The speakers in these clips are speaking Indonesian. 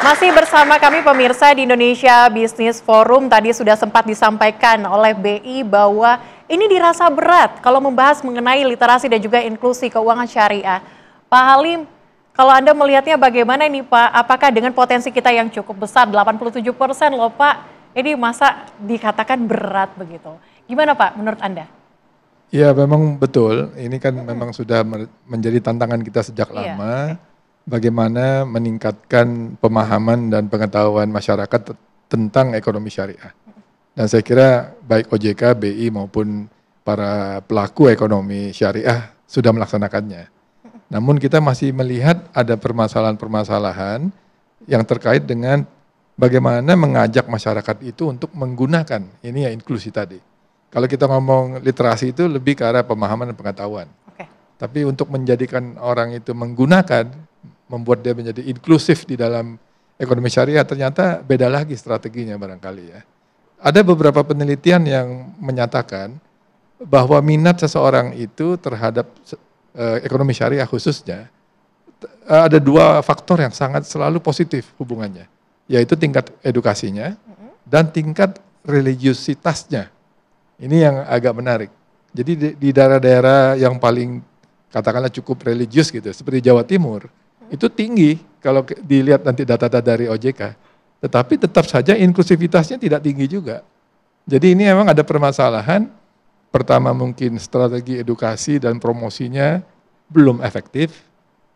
Masih bersama kami pemirsa di Indonesia Business Forum. Tadi sudah sempat disampaikan oleh BI bahwa ini dirasa berat kalau membahas mengenai literasi dan juga inklusi keuangan syariah. Pak Halim, kalau Anda melihatnya bagaimana ini Pak? Apakah dengan potensi kita yang cukup besar, 87% loh Pak, ini masa dikatakan berat begitu? Gimana Pak menurut Anda? Ya memang betul, ini kan memang sudah menjadi tantangan kita sejak lama. Bagaimana meningkatkan pemahaman dan pengetahuan masyarakat tentang ekonomi syariah. Dan saya kira baik OJK, BI maupun para pelaku ekonomi syariah sudah melaksanakannya. Namun kita masih melihat ada permasalahan-permasalahan yang terkait dengan bagaimana mengajak masyarakat itu untuk menggunakan, ini ya inklusi tadi. Kalau kita ngomong literasi itu lebih ke arah pemahaman dan pengetahuan. Tapi untuk menjadikan orang itu menggunakan, membuat dia menjadi inklusif di dalam ekonomi syariah, ternyata beda lagi strateginya barangkali ya. Ada beberapa penelitian yang menyatakan bahwa minat seseorang itu terhadap ekonomi syariah khususnya, ada dua faktor yang sangat selalu positif hubungannya, yaitu tingkat edukasinya dan tingkat religiusitasnya. Ini yang agak menarik. Jadi di daerah-daerah yang paling katakanlah cukup religius gitu, seperti Jawa Timur, itu tinggi kalau dilihat nanti data-data dari OJK. Tetapi tetap saja inklusivitasnya tidak tinggi juga. Jadi ini memang ada permasalahan. Pertama mungkin strategi edukasi dan promosinya belum efektif.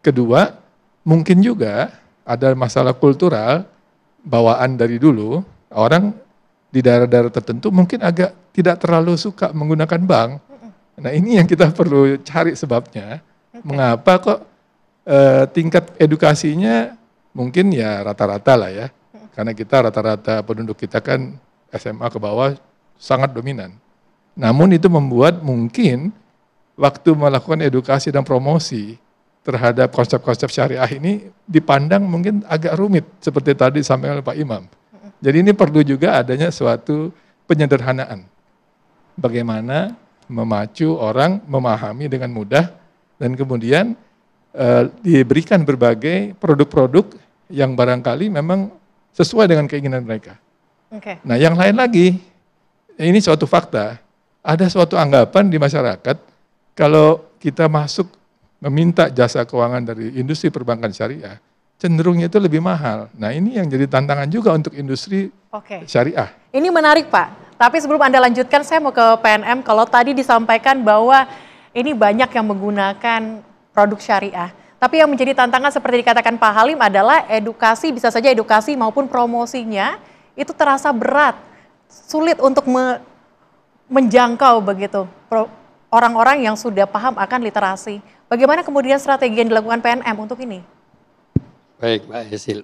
Kedua, mungkin juga ada masalah kultural, bawaan dari dulu, orang di daerah-daerah tertentu mungkin agak tidak terlalu suka menggunakan bank. Nah ini yang kita perlu cari sebabnya. Mengapa kok tingkat edukasinya mungkin ya rata-rata lah ya, karena kita rata-rata penduduk kita kan SMA ke bawah sangat dominan. Namun itu membuat mungkin waktu melakukan edukasi dan promosi terhadap konsep-konsep syariah ini dipandang mungkin agak rumit seperti tadi disampaikan oleh Pak Imam. Jadi ini perlu juga adanya suatu penyederhanaan. Bagaimana memacu orang memahami dengan mudah dan kemudian diberikan berbagai produk-produk yang barangkali memang sesuai dengan keinginan mereka. Nah yang lain lagi, ini suatu fakta, ada suatu anggapan di masyarakat kalau kita masuk meminta jasa keuangan dari industri perbankan syariah, cenderungnya itu lebih mahal. Nah ini yang jadi tantangan juga untuk industri syariah. Ini menarik Pak, tapi sebelum Anda lanjutkan saya mau ke PNM, kalau tadi disampaikan bahwa ini banyak yang menggunakan produk syariah. Tapi yang menjadi tantangan seperti dikatakan Pak Halim adalah edukasi, bisa saja edukasi maupun promosinya itu terasa berat, sulit untuk menjangkau begitu orang-orang yang sudah paham akan literasi. Bagaimana kemudian strategi yang dilakukan PNM untuk ini? Baik Mbak Hesil,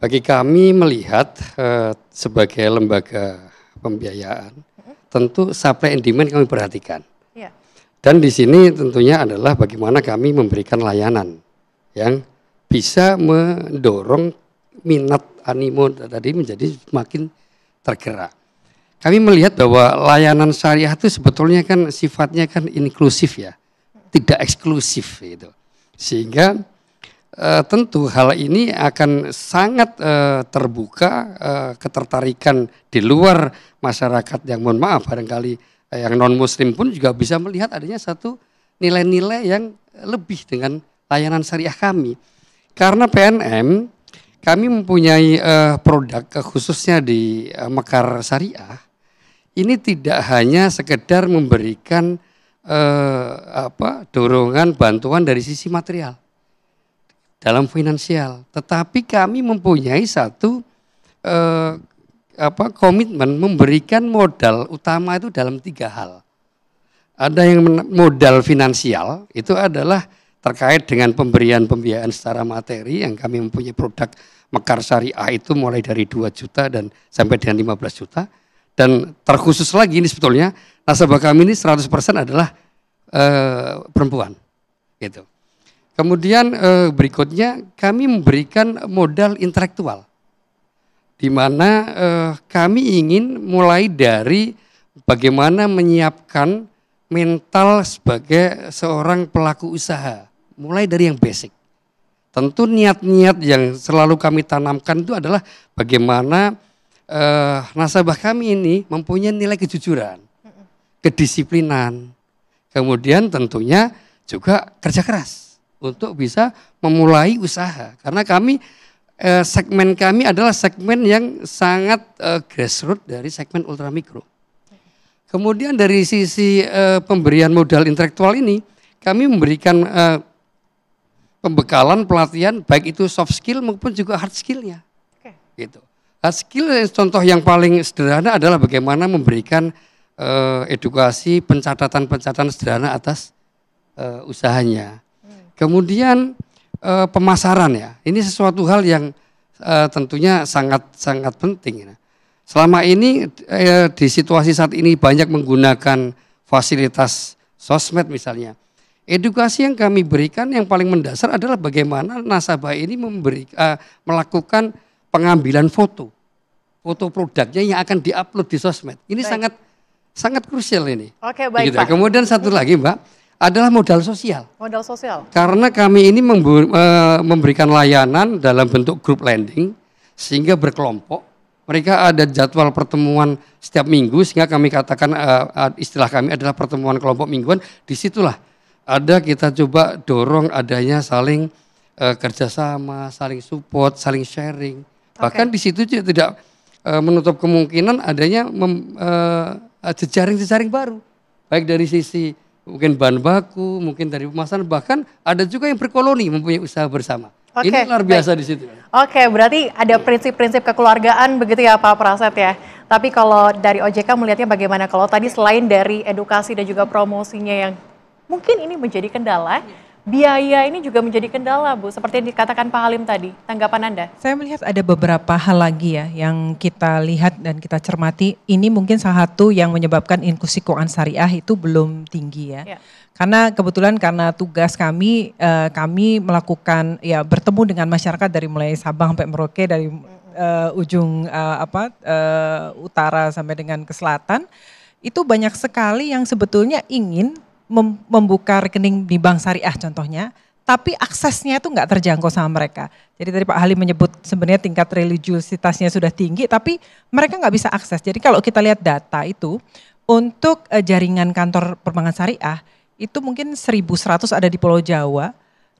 bagi kami melihat sebagai lembaga pembiayaan, tentu supply and demand kami perhatikan. Dan di sini tentunya adalah bagaimana kami memberikan layanan yang bisa mendorong minat animo tadi menjadi semakin tergerak. Kami melihat bahwa layanan syariah itu sebetulnya kan sifatnya kan inklusif ya, tidak eksklusif gitu. Sehingga tentu hal ini akan sangat terbuka ketertarikan di luar masyarakat yang mohon maaf barangkali yang non-muslim pun juga bisa melihat adanya satu nilai-nilai yang lebih dengan layanan syariah kami. Karena PNM, kami mempunyai produk khususnya di Mekar Syariah, ini tidak hanya sekedar memberikan dorongan bantuan dari sisi material dalam finansial, tetapi kami mempunyai satu komitmen memberikan modal utama itu dalam 3 hal. Ada yang modal finansial, itu adalah terkait dengan pemberian pembiayaan secara materi yang kami mempunyai produk Mekar Syariah itu mulai dari 2 juta dan sampai dengan 15 juta. Dan terkhusus lagi ini sebetulnya nasabah kami ini 100% adalah perempuan. Gitu. Kemudian berikutnya kami memberikan modal intelektual. Di mana kami ingin mulai dari bagaimana menyiapkan mental sebagai seorang pelaku usaha, mulai dari yang basic. tentu niat-niat yang selalu kami tanamkan itu adalah bagaimana nasabah kami ini mempunyai nilai kejujuran, kedisiplinan, kemudian tentunya juga kerja keras untuk bisa memulai usaha. Karena kami segmen kami adalah segmen yang sangat grassroots dari segmen ultramikro. Kemudian dari sisi pemberian modal intelektual ini, kami memberikan pembekalan pelatihan baik itu soft skill maupun juga hard skillnya. Gitu. Hard skill contoh yang paling sederhana adalah bagaimana memberikan edukasi pencatatan sederhana atas usahanya. Kemudian pemasaran ya, ini sesuatu hal yang tentunya sangat penting. Selama ini di situasi saat ini banyak menggunakan fasilitas sosmed misalnya. Edukasi yang kami berikan yang paling mendasar adalah bagaimana nasabah ini melakukan pengambilan foto produknya yang akan diupload di sosmed. Ini sangat krusial ini. Oke, baik gitu. Pak. Kemudian satu lagi Mbak, adalah modal sosial. Modal sosial. Karena kami ini memberikan layanan dalam bentuk group lending sehingga berkelompok. Mereka ada jadwal pertemuan setiap minggu sehingga kami katakan istilah kami adalah pertemuan kelompok mingguan. Disitulah ada kita coba dorong adanya saling kerjasama, saling support, saling sharing. Bahkan di situ juga tidak menutup kemungkinan adanya jejaring-jejaring baru. Baik dari sisi mungkin bahan baku, mungkin dari pemasaran, bahkan ada juga yang berkoloni mempunyai usaha bersama. Ini luar biasa di situ. Oke, berarti ada prinsip-prinsip kekeluargaan begitu ya Pak Praset ya. Tapi kalau dari OJK melihatnya bagaimana kalau tadi selain dari edukasi dan juga promosinya yang mungkin ini menjadi kendala, biaya ini juga menjadi kendala Bu, seperti yang dikatakan Pak Halim tadi. Tanggapan Anda? Saya melihat ada beberapa hal lagi ya yang kita lihat dan kita cermati. Ini mungkin salah satu yang menyebabkan inklusi keuangan syariah itu belum tinggi ya. Karena kebetulan karena tugas kami melakukan ya bertemu dengan masyarakat dari mulai Sabang sampai Merauke, dari ujung utara sampai dengan ke selatan. Itu banyak sekali yang sebetulnya ingin membuka rekening di bank syariah contohnya, tapi aksesnya itu nggak terjangkau sama mereka. Jadi tadi Pak Halim menyebut sebenarnya tingkat religiusitasnya sudah tinggi, tapi mereka nggak bisa akses. Jadi kalau kita lihat data itu, untuk jaringan kantor perbankan syariah, itu mungkin 1.100 ada di Pulau Jawa,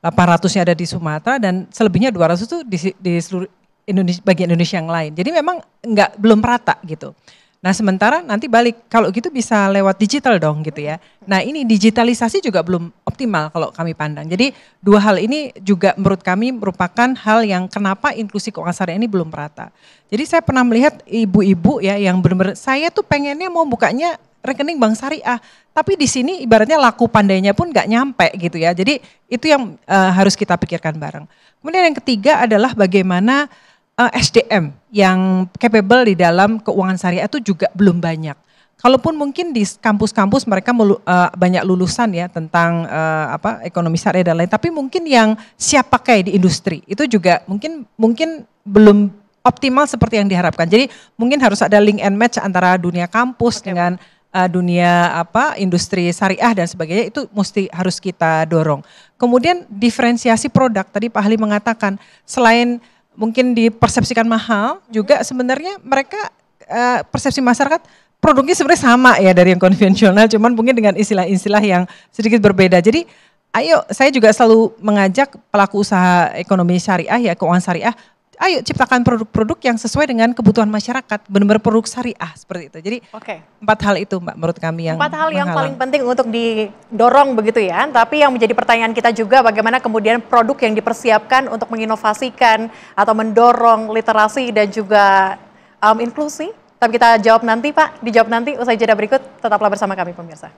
800-nya ada di Sumatera, dan selebihnya 200 itu di seluruh Indonesia, bagian Indonesia yang lain. Jadi memang belum rata gitu. Nah sementara nanti balik, kalau gitu bisa lewat digital dong gitu ya. Nah ini digitalisasi juga belum optimal kalau kami pandang. Jadi dua hal ini juga menurut kami merupakan hal yang kenapa inklusi keuangan syariah ini belum merata. Jadi saya pernah melihat ibu-ibu ya yang benar-benar, saya tuh pengennya mau bukanya rekening bank syariah. Tapi di sini ibaratnya laku pandainya pun nggak nyampe gitu ya. Jadi itu yang harus kita pikirkan bareng. Kemudian yang ketiga adalah bagaimana SDM yang capable di dalam keuangan syariah itu juga belum banyak. Kalaupun mungkin di kampus-kampus mereka banyak lulusan ya tentang ekonomi syariah dan lain, tapi mungkin yang siap pakai di industri itu juga mungkin belum optimal seperti yang diharapkan. Jadi mungkin harus ada link and match antara dunia kampus dengan dunia industri syariah dan sebagainya, itu harus kita dorong. Kemudian diferensiasi produk, tadi Pak Halim mengatakan selain mungkin dipersepsikan mahal, juga sebenarnya mereka persepsi masyarakat produknya sebenarnya sama ya dari yang konvensional, cuman mungkin dengan istilah-istilah yang sedikit berbeda. Jadi ayo, saya juga selalu mengajak pelaku usaha ekonomi syariah ya, keuangan syariah, ayo ciptakan produk-produk yang sesuai dengan kebutuhan masyarakat, benar-benar produk syariah seperti itu. Jadi 4 hal itu Mbak menurut kami yang 4 hal yang paling penting untuk didorong begitu ya. Tapi yang menjadi pertanyaan kita juga bagaimana kemudian produk yang dipersiapkan untuk menginovasikan atau mendorong literasi dan juga inklusi. Tapi kita jawab nanti Pak, dijawab nanti usai jeda berikut, tetaplah bersama kami pemirsa.